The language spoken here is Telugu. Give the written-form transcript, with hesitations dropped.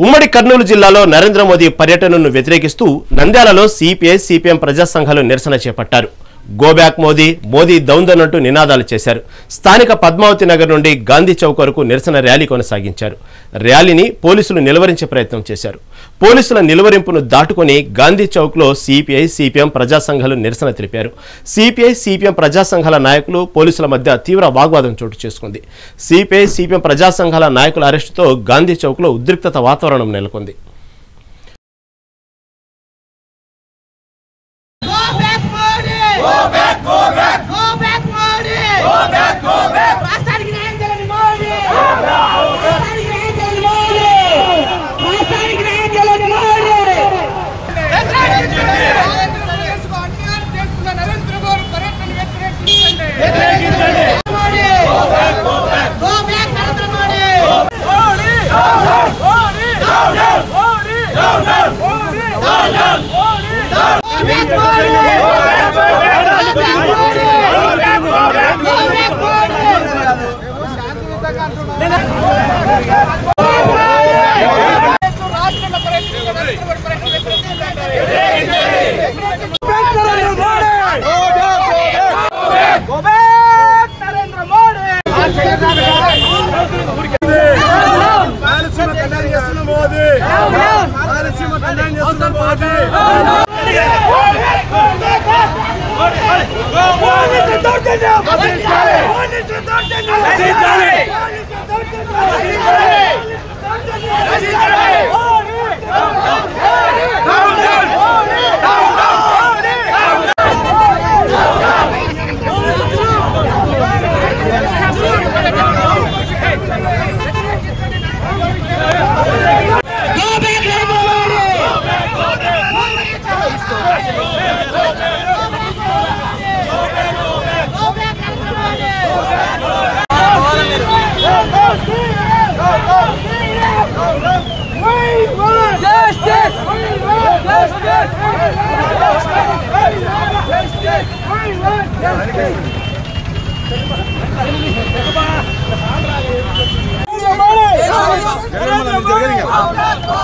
ఉమ్మడి కర్నూలు జిల్లాలో నరేంద్ర మోదీ పర్యటనను వ్యతిరేకిస్తూ నంద్యాలలో సిపిఐ సిపిఎం ప్రజా సంఘాలు నిరసన చేపట్టారు. గో బ్యాక్ మోదీ, మోదీ దౌందన్ అంటూ నినాదాలు చేశారు. స్థానిక పద్మావతి నగర్ నుండి గాంధీ చౌక్ వరకు నిరసన ర్యాలీ కొనసాగించారు. ర్యాలీని పోలీసులు నిలువరించే ప్రయత్నం చేశారు. పోలీసుల నిలువరింపును దాటుకొని గాంధీ చౌక్లో సిపిఐ సిపిఎం ప్రజా సంఘాలు నిరసన తెలిపారు. సిపిఐ సిపిఎం ప్రజా సంఘాల నాయకులు పోలీసుల మధ్య తీవ్ర వాగ్వాదం చోటు చేసుకుంది. సిపిఐ సిపిఎం ప్రజా సంఘాల నాయకుల అరెస్టుతో గాంధీ చౌక్లో ఉద్రిక్తత వాతావరణం నెలకొంది.